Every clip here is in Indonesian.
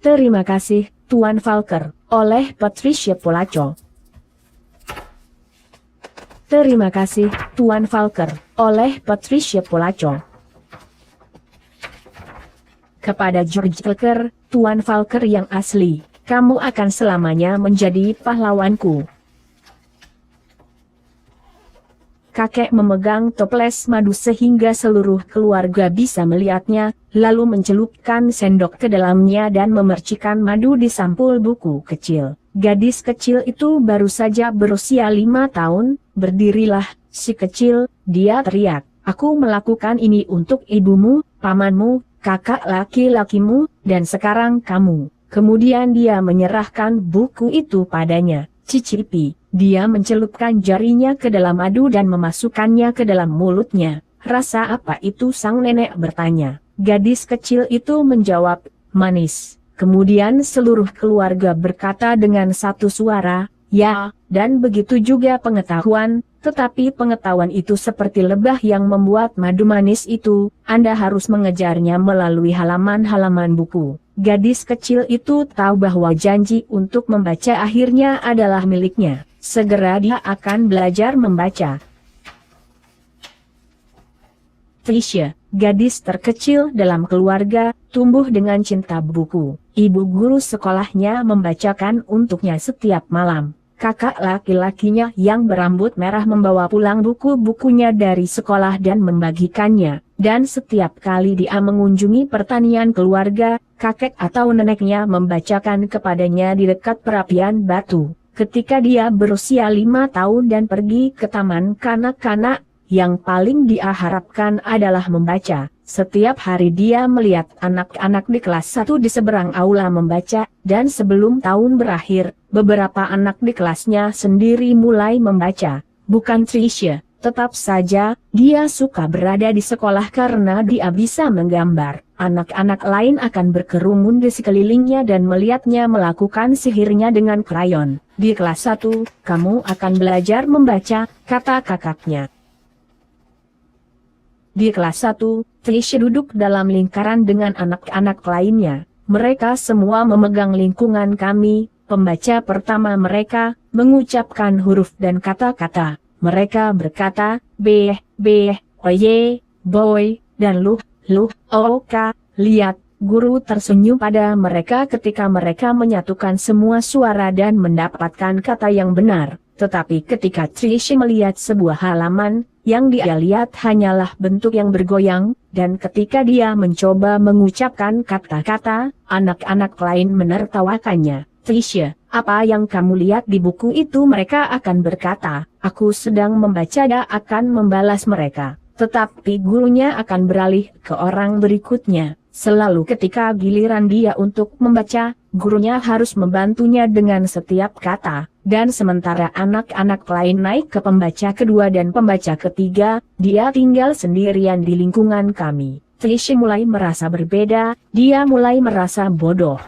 Terima kasih, Tuan Falker, oleh Patricia Polaco. Terima kasih, Tuan Falker, oleh Patricia Polaco. Kepada George Falker, Tuan Falker yang asli, kamu akan selamanya menjadi pahlawanku. Kakek memegang toples madu sehingga seluruh keluarga bisa melihatnya, lalu mencelupkan sendok ke dalamnya dan memercikan madu di sampul buku kecil. Gadis kecil itu baru saja berusia 5 tahun, berdirilah, si kecil, dia teriak. Aku melakukan ini untuk ibumu, pamanmu, kakak laki-lakimu, dan sekarang kamu. Kemudian dia menyerahkan buku itu padanya. Cicipi. Dia mencelupkan jarinya ke dalam madu dan memasukkannya ke dalam mulutnya. Rasa apa itu? Sang nenek bertanya. Gadis kecil itu menjawab, manis. Kemudian seluruh keluarga berkata dengan satu suara, ya, dan begitu juga pengetahuan, tetapi pengetahuan itu seperti lebah yang membuat madu manis itu, Anda harus mengejarnya melalui halaman-halaman buku. Gadis kecil itu tahu bahwa janji untuk membaca akhirnya adalah miliknya. Segera dia akan belajar membaca. Tricia, gadis terkecil dalam keluarga, tumbuh dengan cinta buku. Ibu guru sekolahnya membacakan untuknya setiap malam. Kakak laki-lakinya yang berambut merah membawa pulang buku-bukunya dari sekolah dan membagikannya. Dan setiap kali dia mengunjungi pertanian keluarga, kakek atau neneknya membacakan kepadanya di dekat perapian batu. Ketika dia berusia 5 tahun dan pergi ke taman kanak-kanak, yang paling dia harapkan adalah membaca. Setiap hari dia melihat anak-anak di kelas 1 di seberang aula membaca, dan sebelum tahun berakhir, beberapa anak di kelasnya sendiri mulai membaca. Bukan Tricia, tetap saja, dia suka berada di sekolah karena dia bisa menggambar. Anak-anak lain akan berkerumun di sekelilingnya dan melihatnya melakukan sihirnya dengan krayon. Di kelas 1, kamu akan belajar membaca, kata kakaknya. Di kelas 1, Tricia duduk dalam lingkaran dengan anak-anak lainnya. Mereka semua memegang lingkungan kami, pembaca pertama mereka, mengucapkan huruf dan kata-kata. Mereka berkata, B, oye, boy, dan luh, oka, lihat. Guru tersenyum pada mereka ketika mereka menyatukan semua suara dan mendapatkan kata yang benar. Tetapi ketika Tricia melihat sebuah halaman, yang dia lihat hanyalah bentuk yang bergoyang, dan ketika dia mencoba mengucapkan kata-kata, anak-anak lain menertawakannya. Tricia, apa yang kamu lihat di buku itu? Mereka akan berkata, aku sedang membaca. Dia akan membalas mereka. Tetapi gurunya akan beralih ke orang berikutnya. Selalu ketika giliran dia untuk membaca, gurunya harus membantunya dengan setiap kata. Dan sementara anak-anak lain naik ke pembaca kedua dan pembaca ketiga, dia tinggal sendirian di lingkungan kami. Tricia mulai merasa berbeda, dia mulai merasa bodoh.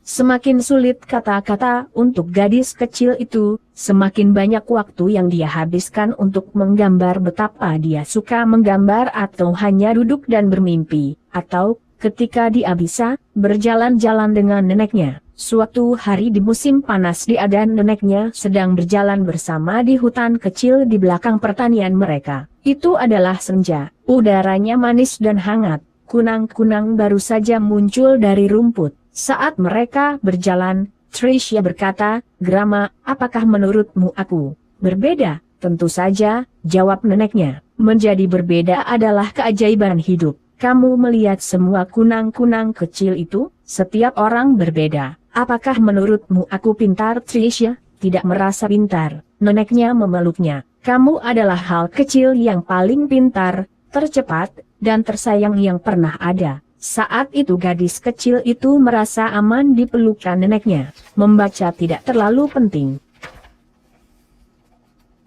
Semakin sulit kata-kata untuk gadis kecil itu, semakin banyak waktu yang dia habiskan untuk menggambar. Betapa dia suka menggambar atau hanya duduk dan bermimpi, atau, ketika dia bisa, berjalan-jalan dengan neneknya. Suatu hari di musim panas dia dan neneknya sedang berjalan bersama di hutan kecil di belakang pertanian mereka. Itu adalah senja, udaranya manis dan hangat, kunang-kunang baru saja muncul dari rumput. Saat mereka berjalan, Tricia berkata, Grama, apakah menurutmu aku berbeda? Tentu saja, jawab neneknya. Menjadi berbeda adalah keajaiban hidup. Kamu melihat semua kunang-kunang kecil itu, setiap orang berbeda. Apakah menurutmu aku pintar? Tricia tidak merasa pintar. Neneknya memeluknya. Kamu adalah hal kecil yang paling pintar, tercepat, dan tersayang yang pernah ada. Saat itu gadis kecil itu merasa aman di pelukan neneknya. Membaca tidak terlalu penting.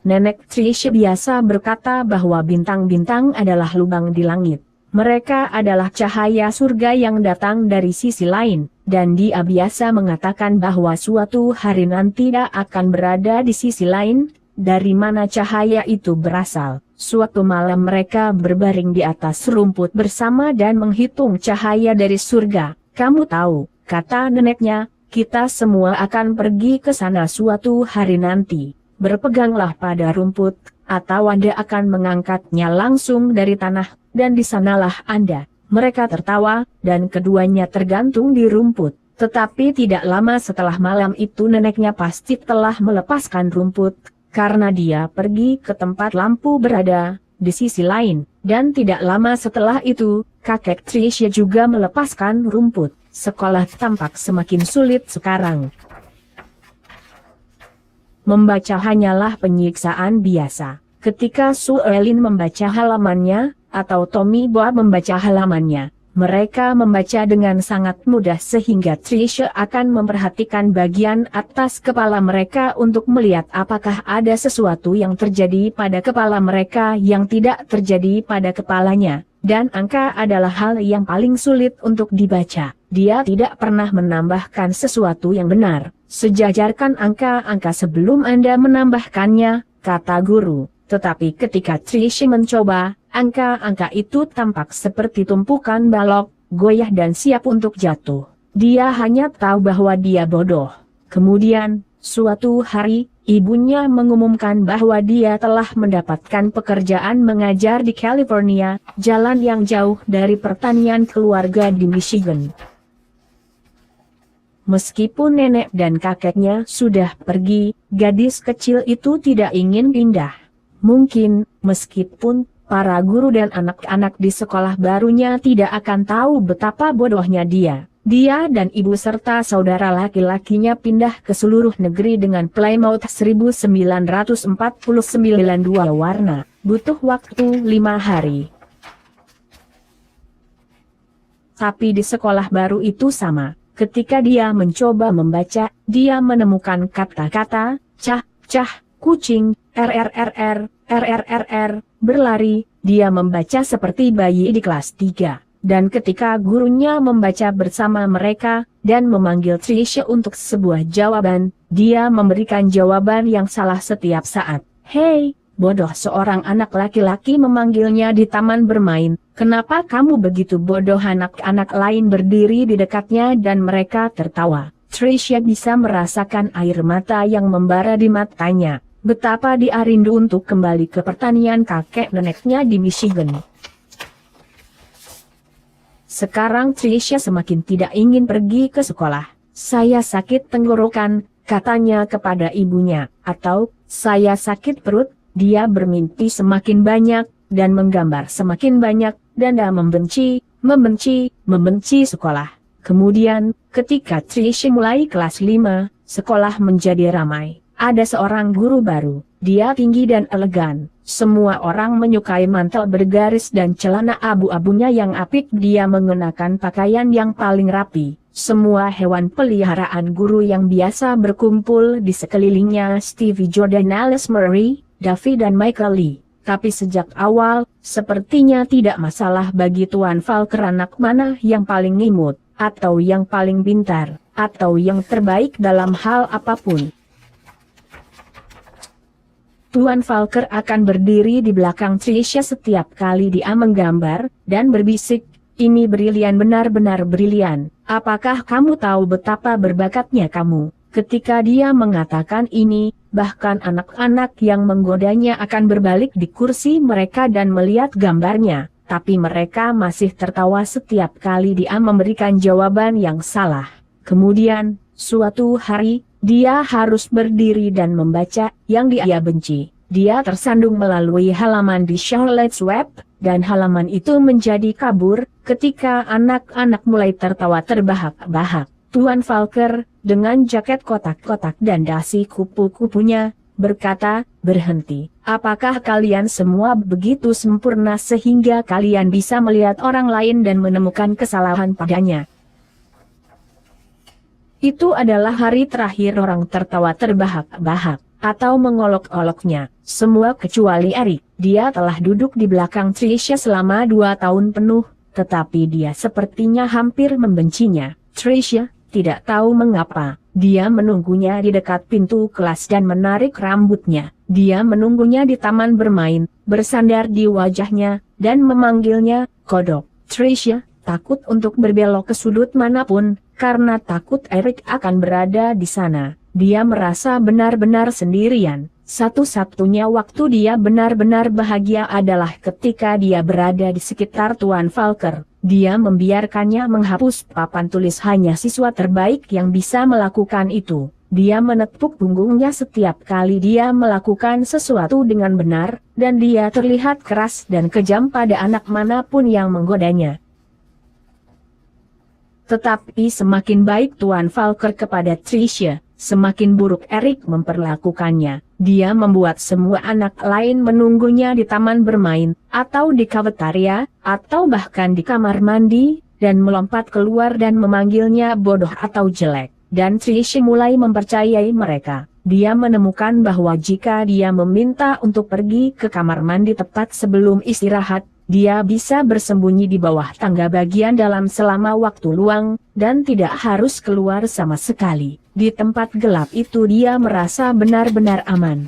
Nenek Tricia biasa berkata bahwa bintang-bintang adalah lubang di langit. Mereka adalah cahaya surga yang datang dari sisi lain, dan dia biasa mengatakan bahwa suatu hari nanti dia akan berada di sisi lain, dari mana cahaya itu berasal. Suatu malam mereka berbaring di atas rumput bersama dan menghitung cahaya dari surga. kamu tahu, kata neneknya, kita semua akan pergi ke sana suatu hari nanti. Berpeganglah pada rumput, atau Anda akan mengangkatnya langsung dari tanah, dan di sanalah Anda. Mereka tertawa, dan keduanya tergantung di rumput. Tetapi tidak lama setelah malam itu neneknya pasti telah melepaskan rumput, karena dia pergi ke tempat lampu berada, di sisi lain. Dan tidak lama setelah itu, kakek Tricia juga melepaskan rumput. Sekolah tampak semakin sulit sekarang. Membaca hanyalah penyiksaan biasa. Ketika Sue Ellen membaca halamannya, atau Tommy Boa membaca halamannya, mereka membaca dengan sangat mudah sehingga Tricia akan memperhatikan bagian atas kepala mereka untuk melihat apakah ada sesuatu yang terjadi pada kepala mereka yang tidak terjadi pada kepalanya. Dan angka adalah hal yang paling sulit untuk dibaca. Dia tidak pernah menambahkan sesuatu yang benar. Sejajarkan angka-angka sebelum Anda menambahkannya, kata guru. Tetapi ketika Tricia mencoba, angka-angka itu tampak seperti tumpukan balok, goyah dan siap untuk jatuh. Dia hanya tahu bahwa dia bodoh. Kemudian, suatu hari, ibunya mengumumkan bahwa dia telah mendapatkan pekerjaan mengajar di California, jalan yang jauh dari pertanian keluarga di Michigan. Meskipun nenek dan kakeknya sudah pergi, gadis kecil itu tidak ingin pindah. Mungkin, meskipun para guru dan anak-anak di sekolah barunya tidak akan tahu betapa bodohnya dia. Dia dan ibu serta saudara laki-lakinya pindah ke seluruh negeri dengan Plymouth 1949 dua warna. Butuh waktu 5 hari. Tapi di sekolah baru itu sama. Ketika dia mencoba membaca, dia menemukan kata-kata, cah, kucing, rrrr, berlari. Dia membaca seperti bayi di kelas 3. Dan ketika gurunya membaca bersama mereka, dan memanggil Tricia untuk sebuah jawaban, dia memberikan jawaban yang salah setiap saat. Hei, bodoh, seorang anak laki-laki memanggilnya di taman bermain. Kenapa kamu begitu bodoh? Anak-anak lain berdiri di dekatnya dan mereka tertawa. Tricia bisa merasakan air mata yang membara di matanya. Betapa dia rindu untuk kembali ke pertanian kakek neneknya di Michigan. Sekarang Tricia semakin tidak ingin pergi ke sekolah. Saya sakit tenggorokan, katanya kepada ibunya, atau saya sakit perut. Dia bermimpi semakin banyak, dan menggambar semakin banyak, dan dia membenci sekolah. Kemudian, ketika Tricia mulai kelas 5, sekolah menjadi ramai. Ada seorang guru baru, dia tinggi dan elegan. Semua orang menyukai mantel bergaris dan celana abu-abunya yang apik. Dia mengenakan pakaian yang paling rapi. Semua hewan peliharaan guru yang biasa berkumpul di sekelilingnya: Stevie Jordan, Alice Murray, Davy dan Michael Lee. Tapi sejak awal, sepertinya tidak masalah bagi Tuan Falker anak mana yang paling imut, atau yang paling pintar, atau yang terbaik dalam hal apapun. Tuan Falker akan berdiri di belakang Tricia setiap kali dia menggambar, dan berbisik, ini brilian, benar-benar brilian. Apakah kamu tahu betapa berbakatnya kamu? Ketika dia mengatakan ini, bahkan anak-anak yang menggodanya akan berbalik di kursi mereka dan melihat gambarnya. Tapi mereka masih tertawa setiap kali dia memberikan jawaban yang salah. Kemudian, suatu hari, dia harus berdiri dan membaca yang dia benci. Dia tersandung melalui halaman di Charlotte's Web, dan halaman itu menjadi kabur, ketika anak-anak mulai tertawa terbahak-bahak. Tuan Falker, dengan jaket kotak-kotak dan dasi kupu-kupunya, berkata, berhenti. Apakah kalian semua begitu sempurna sehingga kalian bisa melihat orang lain dan menemukan kesalahan padanya? Itu adalah hari terakhir orang tertawa terbahak-bahak, atau mengolok-oloknya. Semua kecuali Eric. Dia telah duduk di belakang Tricia selama 2 tahun penuh, tetapi dia sepertinya hampir membencinya. Tricia tidak tahu mengapa. Dia menunggunya di dekat pintu kelas dan menarik rambutnya. Dia menunggunya di taman bermain, bersandar di wajahnya, dan memanggilnya, kodok. Tricia, takut untuk berbelok ke sudut manapun, karena takut Erik akan berada di sana. Dia merasa benar-benar sendirian. Satu-satunya waktu dia benar-benar bahagia adalah ketika dia berada di sekitar Tuan Falker. Dia membiarkannya menghapus papan tulis, hanya siswa terbaik yang bisa melakukan itu. Dia menepuk punggungnya setiap kali dia melakukan sesuatu dengan benar, dan dia terlihat keras dan kejam pada anak manapun yang menggodanya. Tetapi semakin baik Tuan Falker kepada Tricia, semakin buruk Erik memperlakukannya. Dia membuat semua anak lain menunggunya di taman bermain, atau di kafetaria, atau bahkan di kamar mandi, dan melompat keluar dan memanggilnya bodoh atau jelek. Dan Tricia mulai mempercayai mereka. Dia menemukan bahwa jika dia meminta untuk pergi ke kamar mandi tepat sebelum istirahat, dia bisa bersembunyi di bawah tangga bagian dalam selama waktu luang, dan tidak harus keluar sama sekali. Di tempat gelap itu dia merasa benar-benar aman.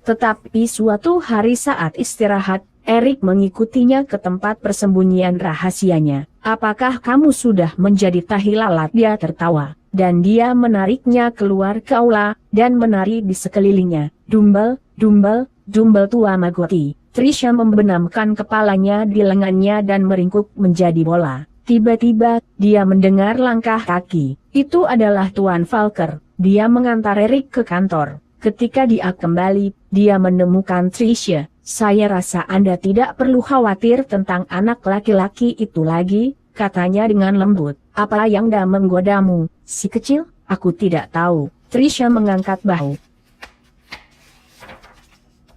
Tetapi suatu hari saat istirahat, Erik mengikutinya ke tempat persembunyian rahasianya. "Apakah kamu sudah menjadi tahi lalat?" Dia tertawa, dan dia menariknya keluar ke aula, dan menari di sekelilingnya. "Dumbel, dumbel, dumbel tua Magoti." Tricia membenamkan kepalanya di lengannya dan meringkuk menjadi bola. Tiba-tiba, dia mendengar langkah kaki. Itu adalah Tuan Falker. Dia mengantar Erik ke kantor. Ketika dia kembali, dia menemukan Tricia. "Saya rasa Anda tidak perlu khawatir tentang anak laki-laki itu lagi," katanya dengan lembut. "Apa yang dah menggodamu, si kecil?" "Aku tidak tahu." Tricia mengangkat bahu.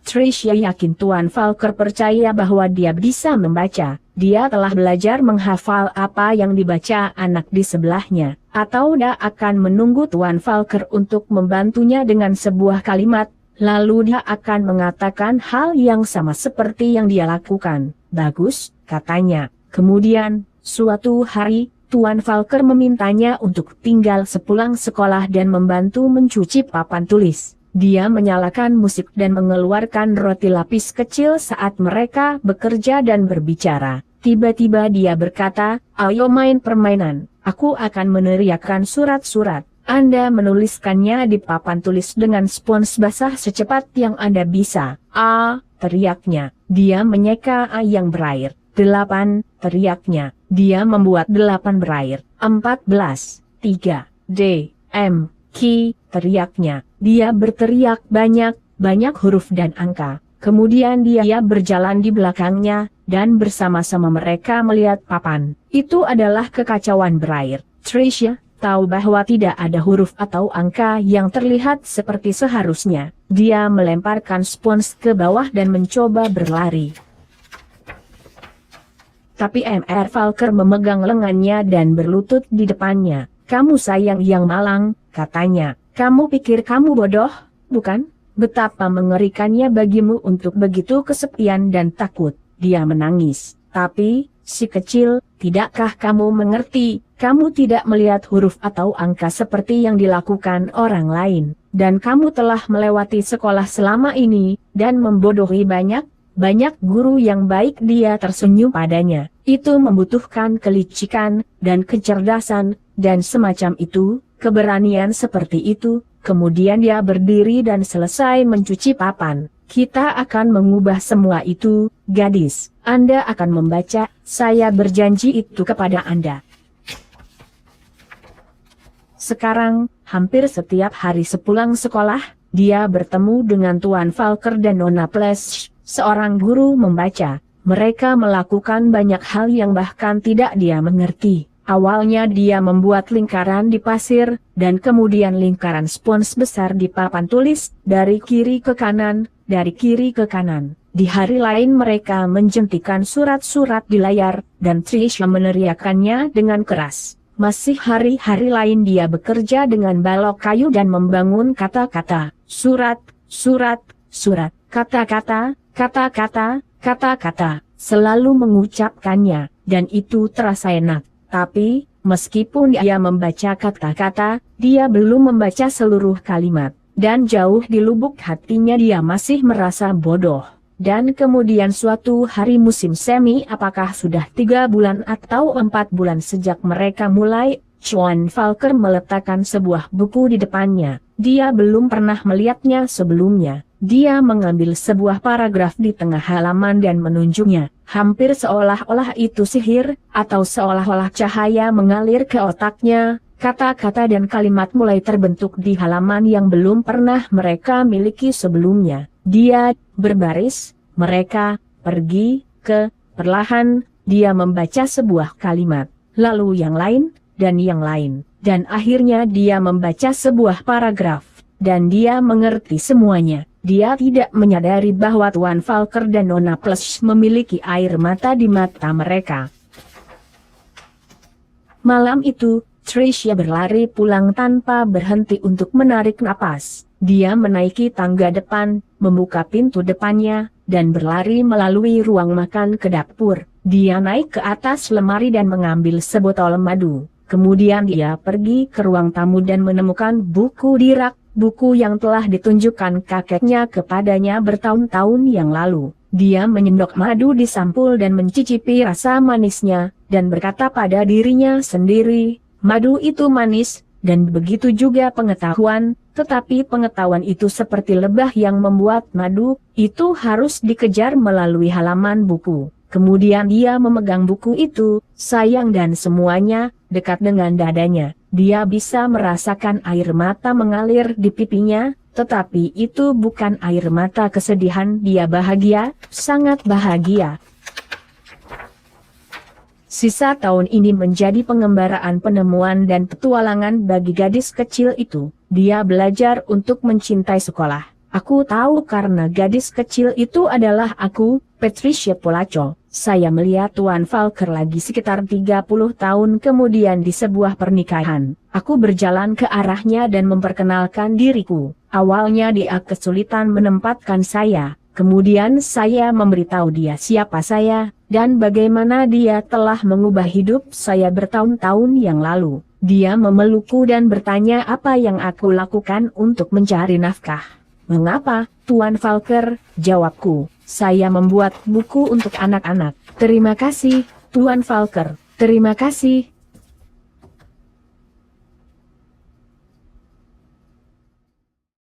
Tricia yakin Tuan Falker percaya bahwa dia bisa membaca. Dia telah belajar menghafal apa yang dibaca anak di sebelahnya. Atau dia akan menunggu Tuan Falker untuk membantunya dengan sebuah kalimat, lalu dia akan mengatakan hal yang sama seperti yang dia lakukan. "Bagus," katanya. Kemudian, suatu hari, Tuan Falker memintanya untuk tinggal sepulang sekolah dan membantu mencuci papan tulis. Dia menyalakan musik dan mengeluarkan roti lapis kecil saat mereka bekerja dan berbicara. Tiba-tiba dia berkata, "Ayo main permainan. Aku akan meneriakkan surat-surat. Anda menuliskannya di papan tulis dengan spons basah secepat yang Anda bisa." "A," teriaknya. Dia menyeka A yang berair. 8, teriaknya. Dia membuat 8 berair. 14, 3, D, M, Q, teriaknya. Dia berteriak banyak huruf dan angka. Kemudian dia berjalan di belakangnya, dan bersama-sama mereka melihat papan. Itu adalah kekacauan berair. Tricia tahu bahwa tidak ada huruf atau angka yang terlihat seperti seharusnya. Dia melemparkan spons ke bawah dan mencoba berlari. Tapi Mr. Falker memegang lengannya dan berlutut di depannya. "Kamu sayang yang malang," katanya. "Kamu pikir kamu bodoh, bukan? Betapa mengerikannya bagimu untuk begitu kesepian dan takut." Dia menangis. "Tapi, si kecil, tidakkah kamu mengerti? Kamu tidak melihat huruf atau angka seperti yang dilakukan orang lain. Dan kamu telah melewati sekolah selama ini, dan membodohi banyak guru yang baik." Dia tersenyum padanya. "Itu membutuhkan kelicikan, dan kecerdasan, dan semacam itu, keberanian seperti itu." Kemudian dia berdiri dan selesai mencuci papan. "Kita akan mengubah semua itu, gadis. Anda akan membaca, saya berjanji itu kepada Anda." Sekarang, hampir setiap hari sepulang sekolah, dia bertemu dengan Tuan Falker dan Nona Plesch, seorang guru membaca. Mereka melakukan banyak hal yang bahkan tidak dia mengerti. Awalnya dia membuat lingkaran di pasir, dan kemudian lingkaran spons besar di papan tulis, dari kiri ke kanan, dari kiri ke kanan. Di hari lain mereka menjentikan surat-surat di layar, dan Tricia meneriakannya dengan keras. Masih hari-hari lain dia bekerja dengan balok kayu dan membangun kata-kata, surat, surat, surat, kata-kata, kata-kata, kata-kata, selalu mengucapkannya, dan itu terasa enak. Tapi, meskipun dia membaca kata-kata, dia belum membaca seluruh kalimat, dan jauh di lubuk hatinya dia masih merasa bodoh. Dan kemudian suatu hari musim semi, apakah sudah 3 bulan atau 4 bulan sejak mereka mulai, Chuan Falker meletakkan sebuah buku di depannya. Dia belum pernah melihatnya sebelumnya. Dia mengambil sebuah paragraf di tengah halaman dan menunjuknya, hampir seolah-olah itu sihir, atau seolah-olah cahaya mengalir ke otaknya. Kata-kata dan kalimat mulai terbentuk di halaman yang belum pernah mereka miliki sebelumnya. Dia berbaris, mereka pergi ke perlahan, dia membaca sebuah kalimat, lalu yang lain, dan yang lain, dan akhirnya dia membaca sebuah paragraf, dan dia mengerti semuanya. Dia tidak menyadari bahwa Tuan Falker dan Nona Plush memiliki air mata di mata mereka. Malam itu, Tricia berlari pulang tanpa berhenti untuk menarik napas. Dia menaiki tangga depan, membuka pintu depannya, dan berlari melalui ruang makan ke dapur. Dia naik ke atas lemari dan mengambil sebotol madu. Kemudian dia pergi ke ruang tamu dan menemukan buku di rak, buku yang telah ditunjukkan kakeknya kepadanya bertahun-tahun yang lalu. Dia menyendok madu di sampul dan mencicipi rasa manisnya, dan berkata pada dirinya sendiri, madu itu manis, dan begitu juga pengetahuan, tetapi pengetahuan itu seperti lebah yang membuat madu, itu harus dikejar melalui halaman buku. Kemudian dia memegang buku itu, sayang dan semuanya, dekat dengan dadanya. Dia bisa merasakan air mata mengalir di pipinya, tetapi itu bukan air mata kesedihan. Dia bahagia, sangat bahagia. Sisa tahun ini menjadi pengembaraan penemuan dan petualangan bagi gadis kecil itu. Dia belajar untuk mencintai sekolah. Aku tahu karena gadis kecil itu adalah aku, Patricia Polaco. Saya melihat Tuan Falker lagi sekitar 30 tahun kemudian di sebuah pernikahan. Aku berjalan ke arahnya dan memperkenalkan diriku. Awalnya dia kesulitan menempatkan saya. Kemudian saya memberitahu dia siapa saya, dan bagaimana dia telah mengubah hidup saya bertahun-tahun yang lalu. Dia memelukku dan bertanya apa yang aku lakukan untuk mencari nafkah. Mengapa, Tuan Falker? Jawabku, saya membuat buku untuk anak-anak. Terima kasih, Tuan Falker. Terima kasih,